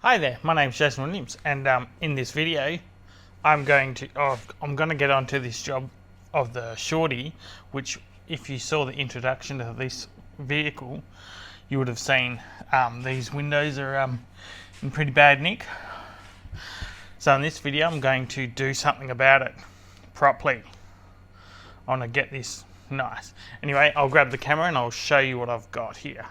Hi there, my name's Jason Williams, and in this video, I'm going to get onto this job of the Shorty, which, if you saw the introduction to this vehicle, you would have seen these windows are in pretty bad nick. So in this video, I'm going to do something about it properly. I want to get this nice. Anyway, I'll grab the camera and I'll show you what I've got here.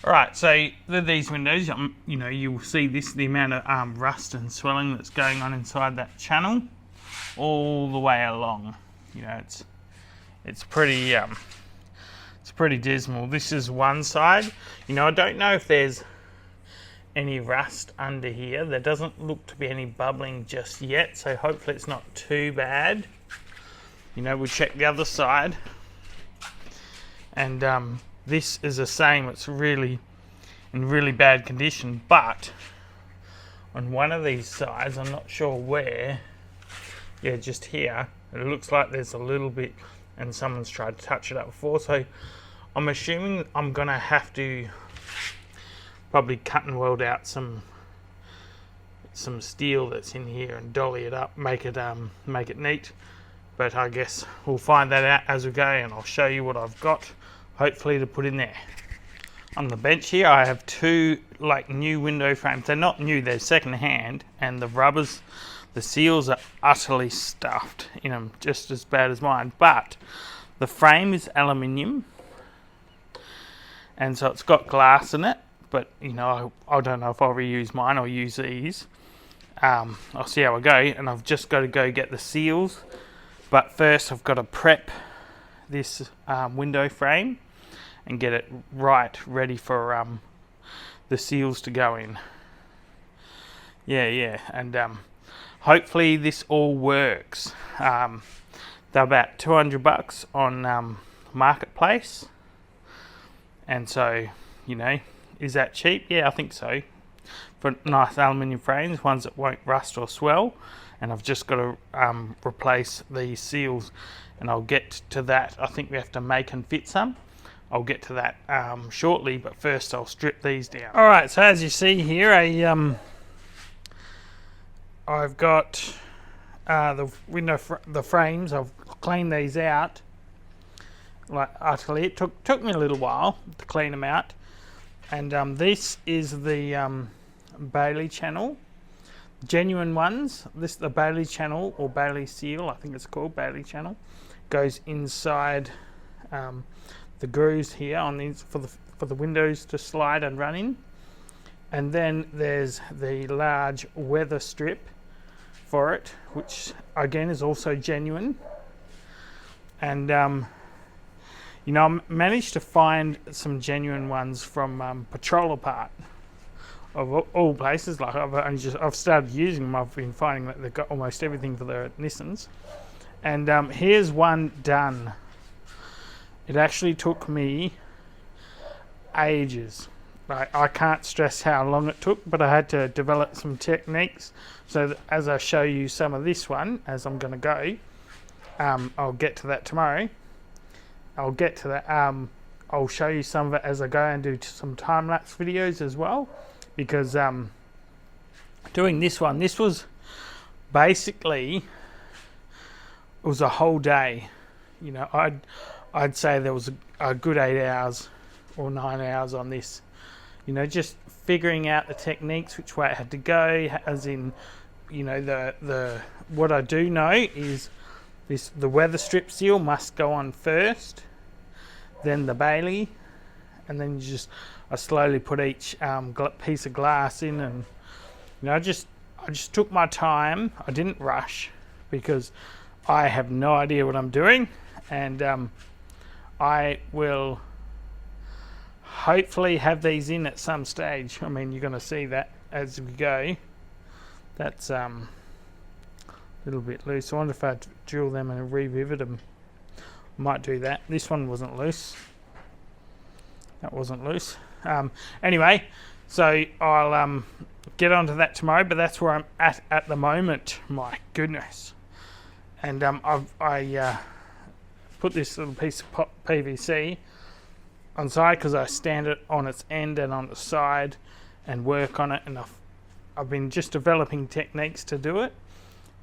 Alright, so these windows, you will see the amount of rust and swelling that's going on inside that channel all the way along. It's pretty dismal. This is one side. I don't know if there's any rust under here. There doesn't look to be any bubbling just yet, so hopefully it's not too bad. We'll check the other side. And this is the same. It's really in really bad condition, but on one of these sides, I'm not sure where, just here, it looks like there's a little bit, and someone's tried to touch it up before, so I'm assuming I'm gonna have to probably cut and weld out some steel that's in here and dolly it up, make it neat. But I guess we'll find that out as we go, and I'll show you what I've got, hopefully, to put in there. On the bench here, I have two new window frames. They're not new, they're second hand, and the seals are utterly stuffed in them, just as bad as mine. But the frame is aluminium, and so it's got glass in it. But I don't know if I'll reuse mine or use these. I'll see how I go, and I've just got to go get the seals. But first, I've got to prep this window frame and get it ready for the seals to go in. And hopefully this all works. They're about $200 on Marketplace, and so is that cheap? Yeah, I think so. For nice aluminium frames, ones that won't rust or swell. And I've just got to replace the seals, and I'll get to that. I think we have to make and fit some. I'll get to that shortly, but first I'll strip these down. Alright, so as you see here, I've got the frames. I've cleaned these out utterly. It took me a little while to clean them out. And this is the Bailey channel. Genuine ones. The Bailey channel, or Bailey seal, I think it's called Bailey channel, goes inside the grooves here on these for the windows to slide and run in. And then there's the large weather strip for it, which again is also genuine. And I managed to find some genuine ones from Patrol Apart, of all places. I've started using them. I've been finding that they've got almost everything for their Nissans. And here's one done. It actually took me ages. I can't stress how long it took, but I had to develop some techniques so that as I show you some of this one, as I'm going to go, I'll get to that tomorrow. I'll get to that. I'll show you some of it as I go and do some time-lapse videos as well, because doing this one, this was basically, it was a whole day. I'd say there was a good 8 hours or 9 hours on this. Just figuring out the techniques, which way it had to go, as in, what I do know is the weather strip seal must go on first, then the Bailey, and then I slowly put each piece of glass in, and I just took my time. I didn't rush because I have no idea what I'm doing, and I will hopefully have these in at some stage. You're going to see that as we go. That's a little bit loose. I wonder if I drill them and re-rivet them. Might do that. This one wasn't loose. That wasn't loose. Anyway, so I'll get onto that tomorrow, but that's where I'm at the moment. My goodness. And I put this little piece of PVC on side because I stand it on its end and on the side and work on it, and I've been just developing techniques to do it.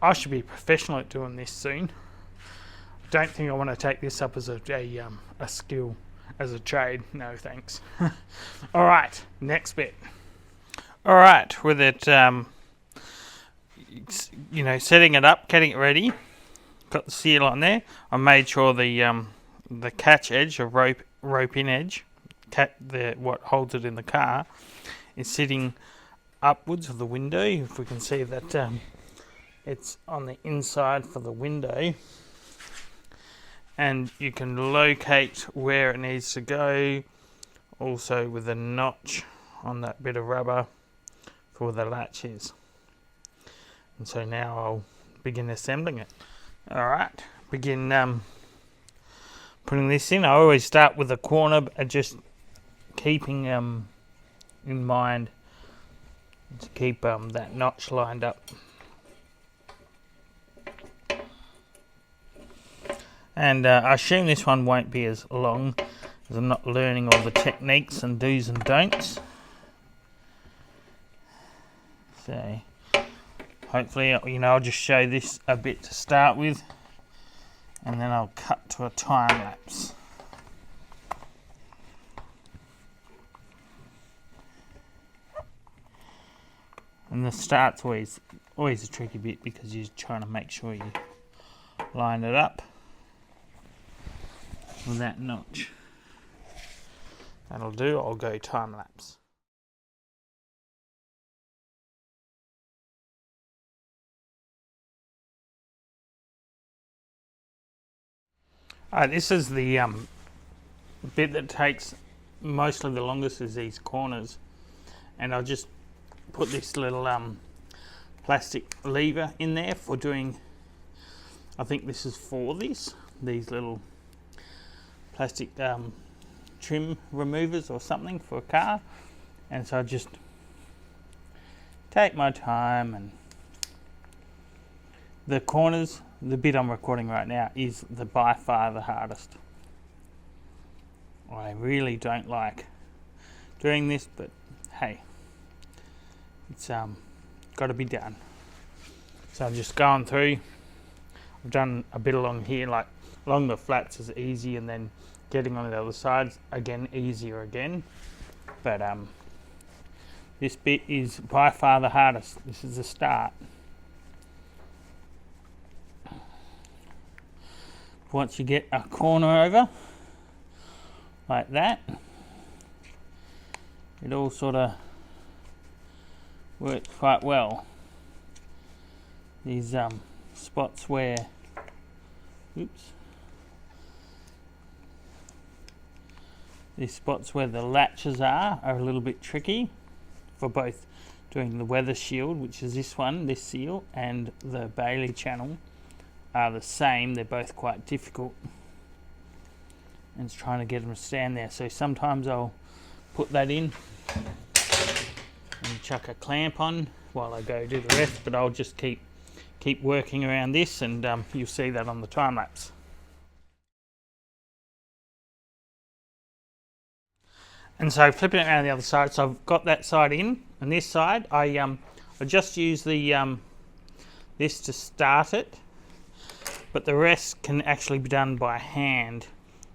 I should be professional at doing this soon. I don't think I want to take this up as a skill, as a trade. No thanks. All right, next bit. All right, with it, you know, setting it up, getting it ready. Got the seal on there. I made sure the catch edge, or rope in edge, what holds it in the car, is sitting upwards of the window. If we can see that it's on the inside for the window, and you can locate where it needs to go, also with a notch on that bit of rubber for where the latch is. And so now I'll begin assembling it. Alright, begin putting this in. I always start with the corner, just keeping in mind to keep that notch lined up. And I assume this one won't be as long, as I'm not learning all the techniques and do's and don'ts. So hopefully, you know, I'll just show this a bit to start with, and then I'll cut to a time lapse. And the start's always a tricky bit, because you're trying to make sure you line it up with that notch. That'll do. I'll go time lapse. This is the bit that takes mostly the longest, is these corners, and I'll just put this little plastic lever in there for doing, I think this is for these little plastic trim removers or something for a car. And so I just take my time, and the corners, the bit I'm recording right now, is by far the hardest. I really don't like doing this, but hey, it's got to be done. So I'm just going through. I've done a bit along here, like along the flats is easy, and then getting on the other side again easier again. But this bit is by far the hardest. This is the start. Once you get a corner over like that, it all sort of works quite well. These spots where, these spots where the latches are a little bit tricky for both doing the weather shield, which is this one, this seal, and the Bailey channel are the same. They're both quite difficult, and it's trying to get them to stand there. So sometimes I'll put that in and chuck a clamp on while I go do the rest, but I'll just keep working around this, and you'll see that on the time lapse. And so flipping it around the other side, so I've got that side in, and this side I just use the this to start it, but the rest can actually be done by hand,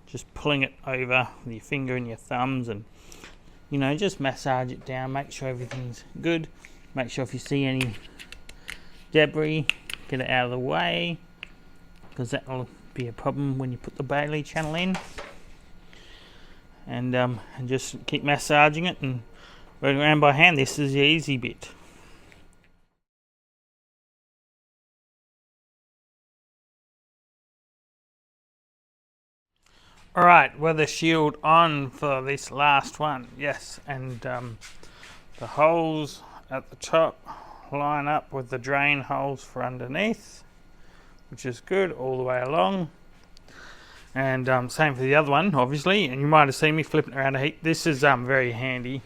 just pulling it over with your finger and your thumbs, and you know, just massage it down, make sure everything's good, make sure if you see any debris, get it out of the way, because that will be a problem when you put the Bailey channel in. And just keep massaging it and working around by hand. This is the easy bit. Alright, weather shield on for this last one. Yes, and the holes at the top line up with the drain holes for underneath, which is good all the way along. And same for the other one, obviously, and you might have seen me flipping around a heap. This is very handy,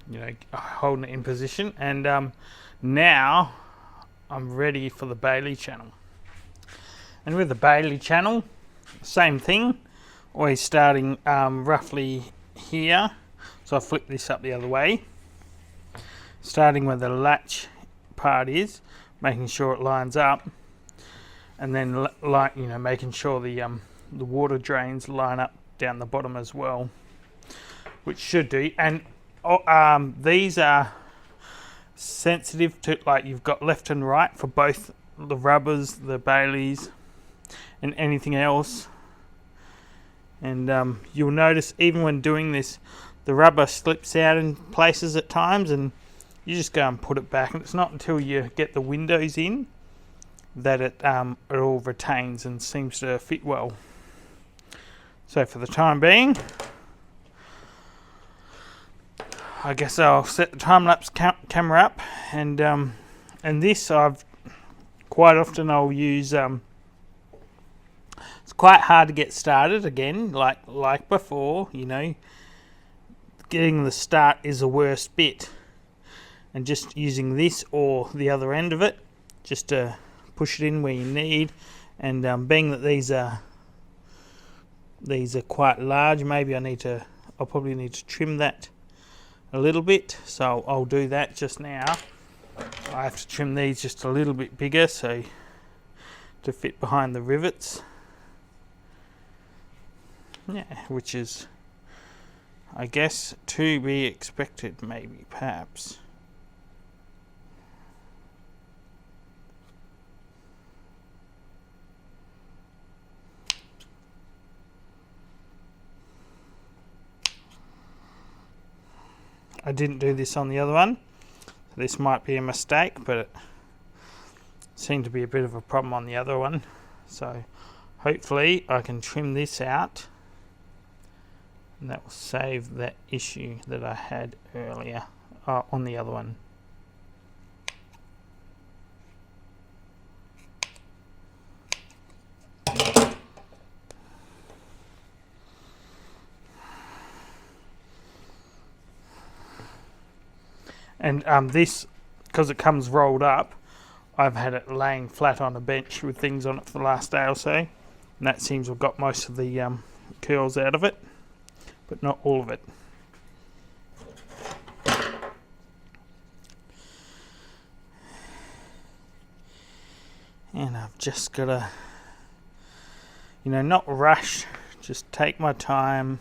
you know, holding it in position. And now I'm ready for the Bailey channel. And with the Bailey channel, same thing, always starting roughly here. So I flip this up the other way. starting where the latch part is, making sure it lines up, and then making sure the water drains line up down the bottom as well, which should do. And these are sensitive to, like, you've got left and right for both the rubbers, the Baileys, and anything else. And you'll notice even when doing this, the rubber slips out in places at times, and you just go and put it back, and it's not until you get the windows in that it all retains and seems to fit well. So for the time being, I guess I'll set the time-lapse camera up, and this I've quite often I'll use. It's quite hard to get started again, like before. You know, getting the start is the worst bit, and just using this or the other end of it just to push it in where you need. And being that these are quite large, maybe I'll probably need to trim that a little bit, so I'll do that just now. I have to trim these just a little bit bigger so to fit behind the rivets. Yeah, which is, I guess, to be expected, maybe, perhaps. I didn't do this on the other one. This might be a mistake, but it seemed to be a bit of a problem on the other one. So hopefully I can trim this out, and that will save that issue that I had earlier on the other one. And this, because it comes rolled up, I've had it laying flat on a bench with things on it for the last day or so, and that seems to have got most of the curls out of it, but not all of it. And I've just got to, not rush, just take my time,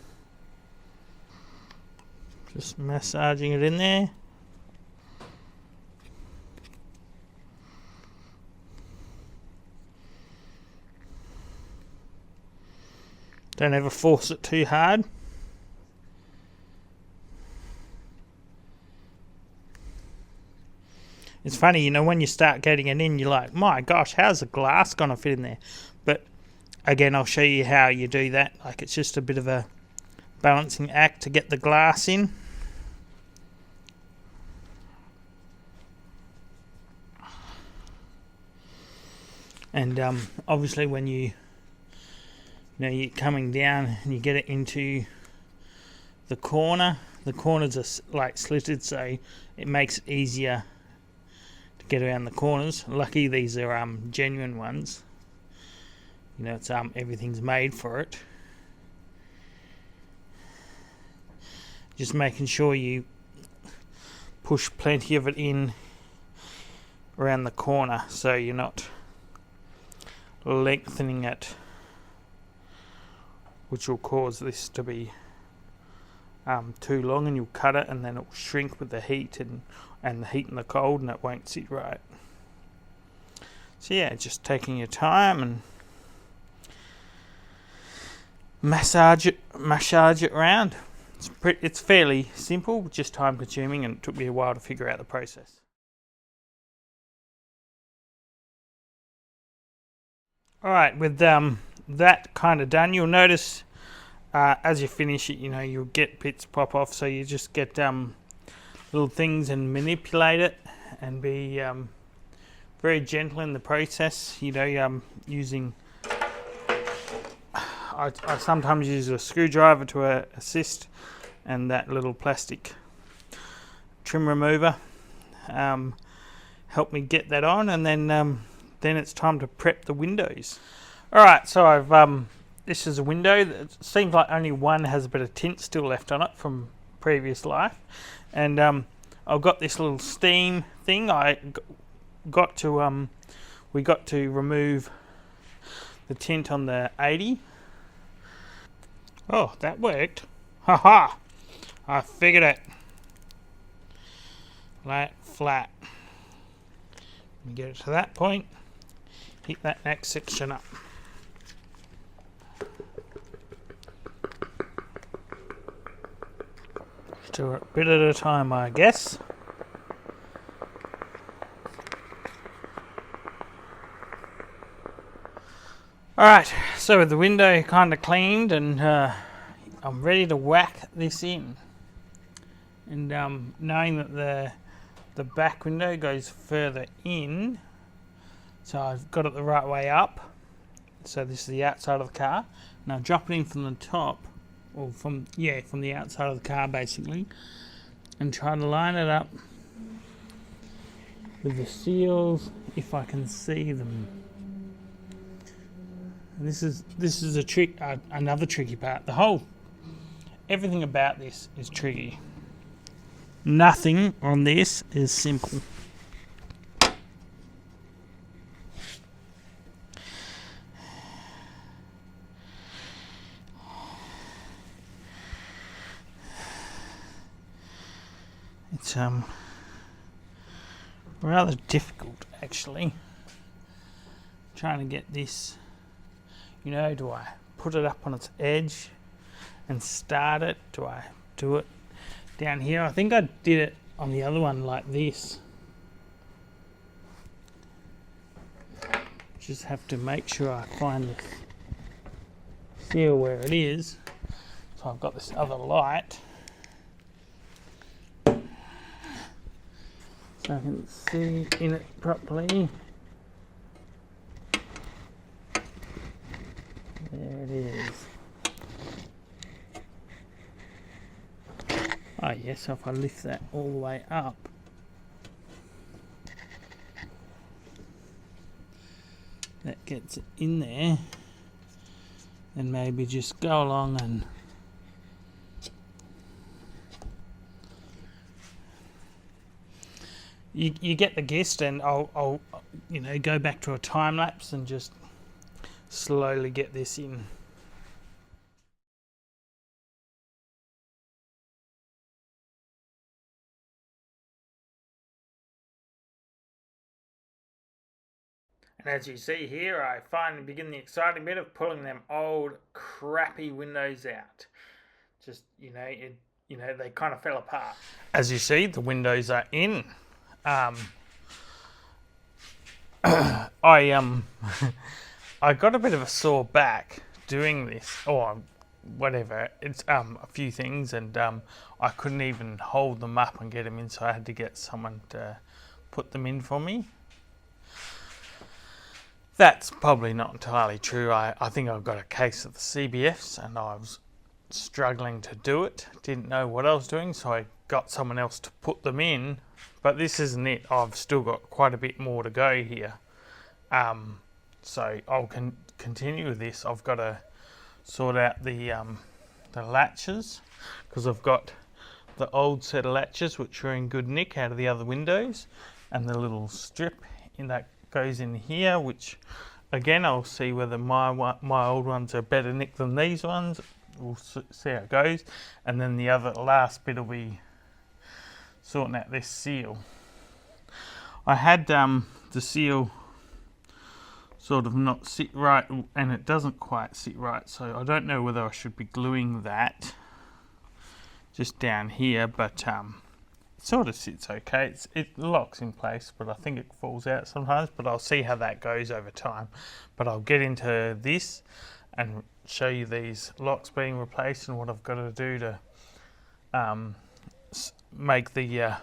just massaging it in there. Don't ever force it too hard. It's funny, when you start getting it in, you're like, my gosh, how's the glass going to fit in there? But again, I'll show you how you do that. Like, it's just a bit of a balancing act to get the glass in. And obviously when you're coming down and you get it into the corner. The corners are like slitted, so it makes it easier to get around the corners. Lucky these are genuine ones. It's everything's made for it. Just making sure you push plenty of it in around the corner, so you're not lengthening it, which will cause this to be too long, and you'll cut it and then it will shrink with the heat and the heat and the cold, and it won't sit right. So yeah, just taking your time and massage it around. It's fairly simple, just time consuming, and it took me a while to figure out the process. Alright, with that kind of done, you'll notice as you finish it, you'll get bits pop off, so you just get little things and manipulate it and be very gentle in the process. Using I sometimes use a screwdriver to assist, and that little plastic trim remover help me get that on, and then it's time to prep the windows. Alright, so I've this is a window that seems like only one has a bit of tint still left on it from previous life, and I've got this little steam thing. We got to remove the tint on the 80. Oh, that worked. Haha! I figured it. Lay it flat. Let me get it to that point. Hit that next section up. Do it a bit at a time, I guess. Alright, so with the window kind of cleaned, and I'm ready to whack this in. And knowing that the back window goes further in, so I've got it the right way up. So this is the outside of the car. Now drop it in from the top, or from the outside of the car basically, and try to line it up with the seals if I can see them. And this is a trick, another tricky part. Everything about this is tricky. Nothing on this is simple. It's rather difficult actually, trying to get this, do I put it up on its edge and start it? Do I do it down here? I think I did it on the other one like this. Just have to make sure I find the seal where it is. So I've got this other light, so I can see in it properly. There it is. Oh yes, so if I lift that all the way up, that gets it in there, and maybe just go along and you get the gist, and I'll go back to a time lapse and just slowly get this in. And as you see here, I finally begin the exciting bit of pulling them old crappy windows out. Just they kind of fell apart. As you see, the windows are in. I got a bit of a sore back doing this, or whatever. It's a few things, and I couldn't even hold them up and get them in, so I had to get someone to put them in for me. That's probably not entirely true. I think I've got a case of the CBFs, and I was struggling to do it. Didn't know what I was doing, so I got someone else to put them in. But this isn't it. I've still got quite a bit more to go here. So I'll continue with this. I've got to sort out the latches, because I've got the old set of latches which are in good nick out of the other windows, and the little strip in that goes in here, which again I'll see whether my old ones are better nick than these ones. We'll see how it goes. And then the last bit will be sorting out this seal. I had the seal sort of not sit right, and it doesn't quite sit right, so I don't know whether I should be gluing that just down here, but it sort of sits okay. It locks in place, but I think it falls out sometimes, but I'll see how that goes over time. But I'll get into this and show you these locks being replaced and what I've got to do to make the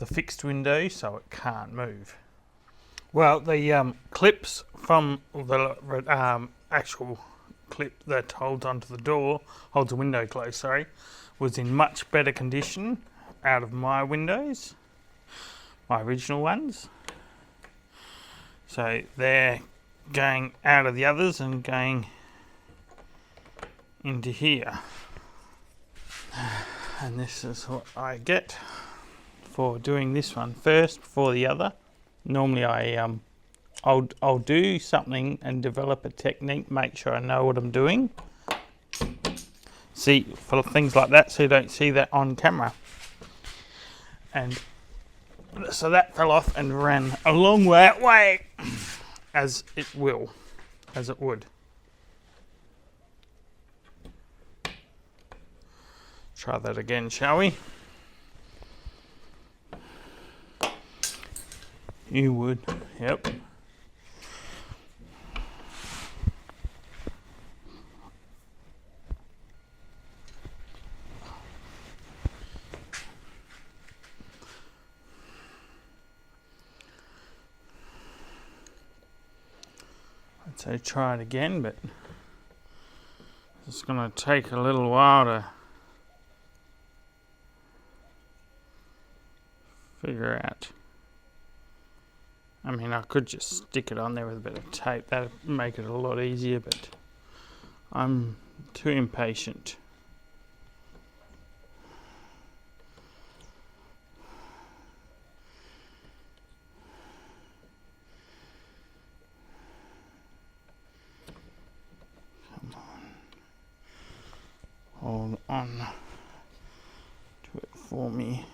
fixed window so it can't move. Well, the clips from the actual clip that holds onto the door, holds the window closed, sorry, was in much better condition out of my windows, my original ones. So they're going out of the others and going into here. And this is what I get for doing this one first before the other. Normally I'll do something and develop a technique, make sure I know what I'm doing. See, for things like that, so you don't see that on camera. And so that fell off and ran a long way, as it would. Try that again, shall we? You would, yep. I'd say try it again, but it's going to take a little while to figure out. I mean, I could just stick it on there with a bit of tape. That'd make it a lot easier, but I'm too impatient. Come on. Hold on to it for me.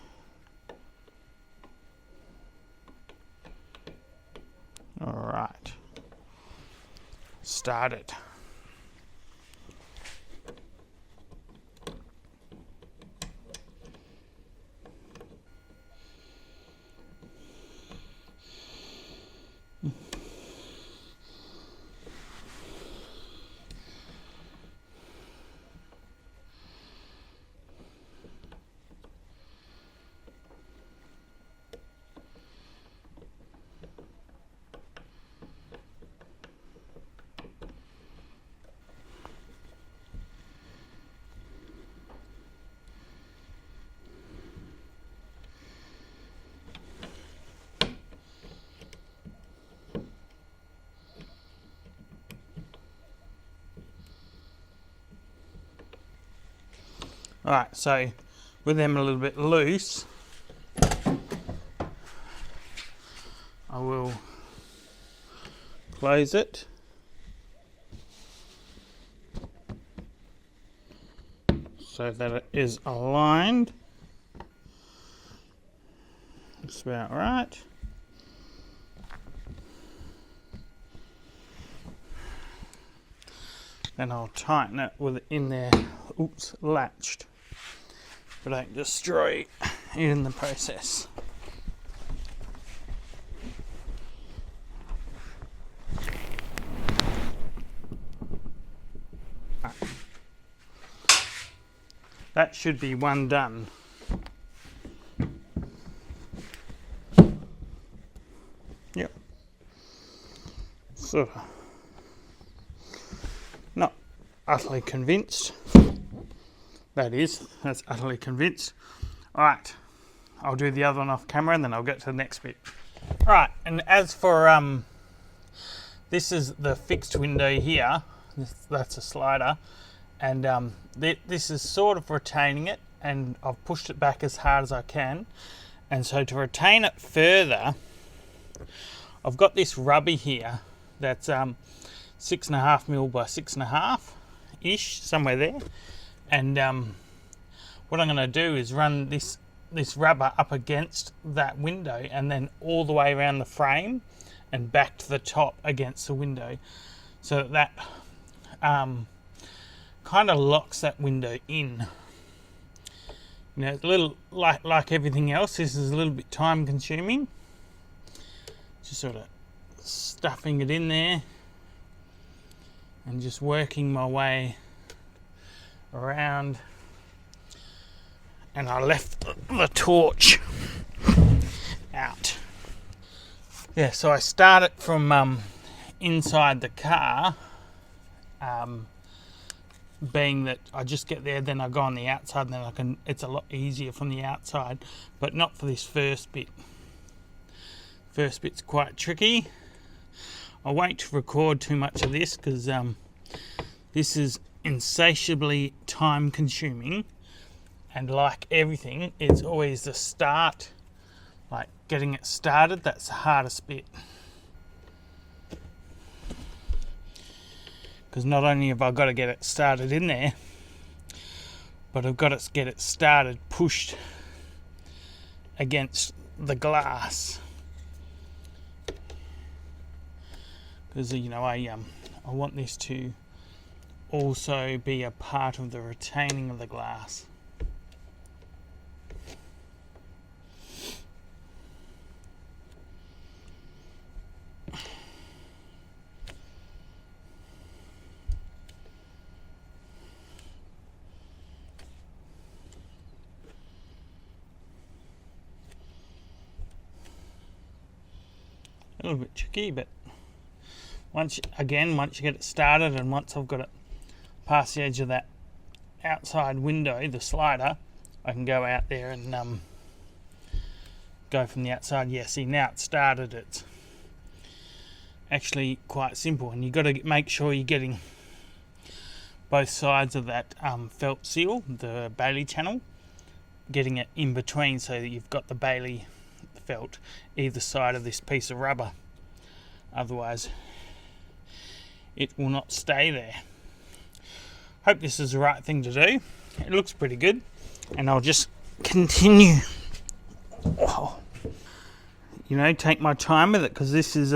All right, start it. Alright, so with them a little bit loose, I will close it. So that it is aligned. That's about right. Then I'll tighten it with it in there, latched, but don't destroy it in the process. That should be one done. Yep. Sort of. Not utterly convinced. That's utterly convinced. Alright, I'll do the other one off camera and then I'll get to the next bit. Alright, and as for this is the fixed window here. That's a slider, and this is sort of retaining it, and I've pushed it back as hard as I can. And so to retain it further, I've got this rubber here that's 6.5mm by 6.5 ish, somewhere there. And what I'm going to do is run this rubber up against that window and then all the way around the frame and back to the top against the window, so that kind of locks that window in. You know, it's a little like everything else. This is a little bit time consuming. Just sort of stuffing it in there and just working my way around. And I left the torch out. Yeah, so I start it from inside the car, being that I just get there, then I go on the outside, and then it's a lot easier from the outside, but not for this first bit. First bit's quite tricky. I won't record too much of this because this is insatiably time consuming, and like everything, it's always the start Like getting it started, that's the hardest bit. Because not only have I got to get it started in there, but I've got to get it started pushed against the glass. Because, you know, I want this to also be a part of the retaining of the glass. A little bit tricky, but once you get it started, and once I've got it past the edge of that outside window, the slider, I can go out there and go from the outside. Yeah, see, now it's started. It's actually quite simple, and you've got to make sure you're getting both sides of that felt seal, the Bailey channel, getting it in between so that you've got the Bailey felt either side of this piece of rubber. Otherwise it will not stay there. Hope this is the right thing to do. It looks pretty good, and I'll just continue, you know, take my time with it, because this is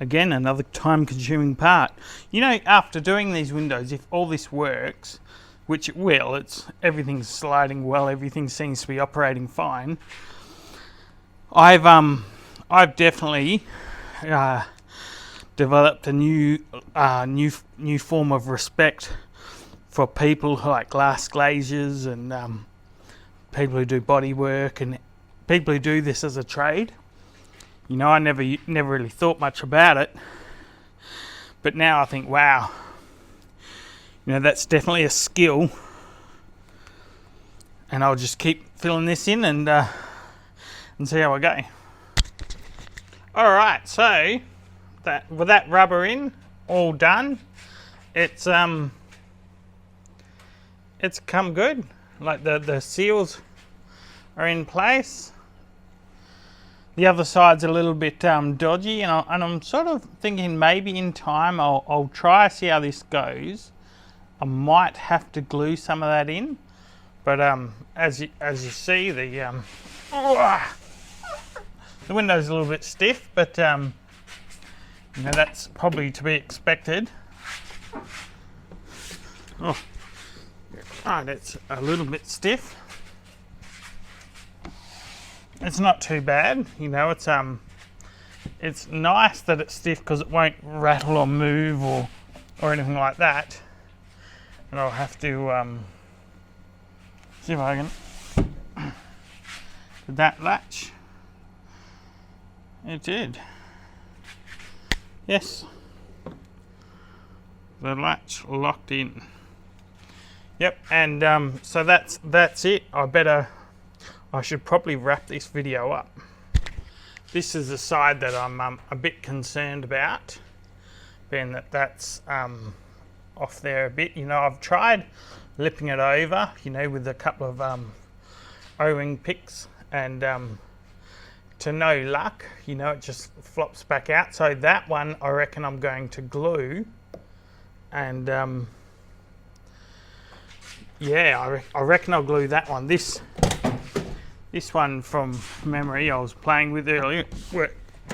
again another time consuming part. You know, after doing these windows, if all this works, which it will, everything's sliding well, everything seems to be operating fine, I've definitely developed a new form of respect for people like glass glaziers and people who do body work and people who do this as a trade. You know, I never really thought much about it, but now I think, wow, you know, that's definitely a skill, and I'll just keep filling this in and see how I go. All right, so with that rubber in, all done, it's come good. Like the seals are in place. The other side's a little bit dodgy, and I'm sort of thinking maybe in time I'll try see how this goes. I might have to glue some of that in, but as you see, the window's a little bit stiff, but you know, that's probably to be expected. Oh, right, it's a little bit stiff. It's not too bad, you know. It's nice that it's stiff because it won't rattle or move or anything like that. And I'll have to see if I can did that latch. It did. Yes. The latch locked in. Yep, and so that's it. I should probably wrap this video up. This is the side that I'm a bit concerned about, being that's off there a bit. You know, I've tried lipping it over, you know, with a couple of O-ring picks, and to no luck, you know, it just flops back out. So that one I reckon I'm going to glue, and yeah, I reckon I'll glue that one. This one from memory I was playing with earlier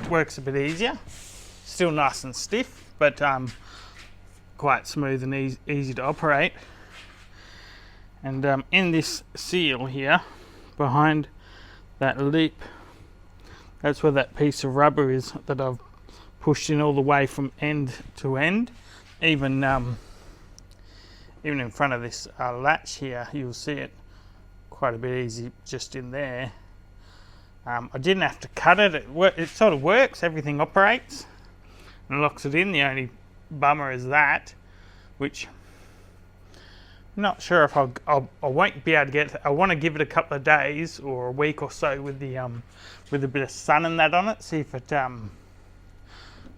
works a bit easier. Still nice and stiff, but quite smooth and easy to operate. And in this seal here, behind that lip, that's where that piece of rubber is that I've pushed in all the way from end to end. Even in front of this latch here, you'll see it quite a bit easy just in there. I didn't have to cut it. It sort of works. Everything operates and locks it in. The only bummer is that, which I'm not sure if I won't be able to get. I want to give it a couple of days or a week or so with a bit of sun and that on it. See if it kind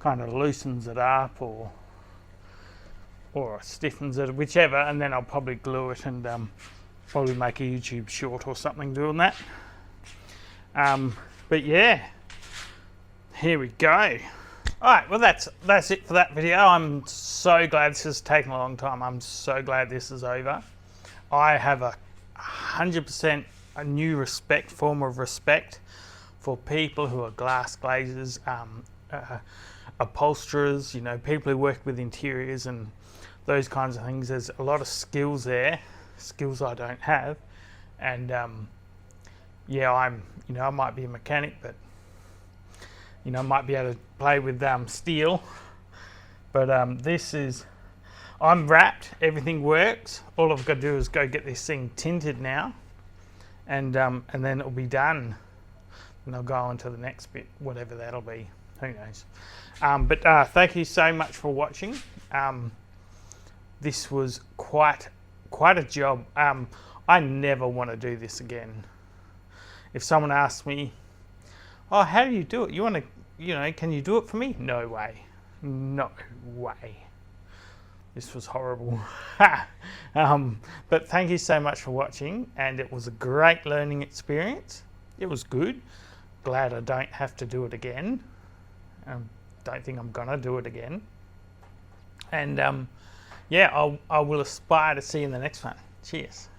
of loosens it up or stiffens it, whichever, and then I'll probably glue it and probably make a YouTube short or something doing that. But yeah, here we go. All right, well that's it for that video. I'm so glad this has taken a long time. I'm so glad this is over. I have 100% a new form of respect for people who are glass glazers, upholsterers, you know, people who work with interiors and those kinds of things. There's a lot of skills there, skills I don't have, and yeah, I might be a mechanic, but I might be able to play with steel, but I'm wrapped, everything works. All I've got to do is go get this thing tinted now, and then it'll be done, and I'll go on to the next bit, whatever that'll be, who knows. But thank you so much for watching. This was quite a job. I never want to do this again. If someone asks me, oh, how do you do it? You want to, can you do it for me? No way. No way. This was horrible. But thank you so much for watching, and it was a great learning experience. It was good. Glad I don't have to do it again. Don't think I'm gonna do it again. And yeah, I will aspire to see you in the next one. Cheers.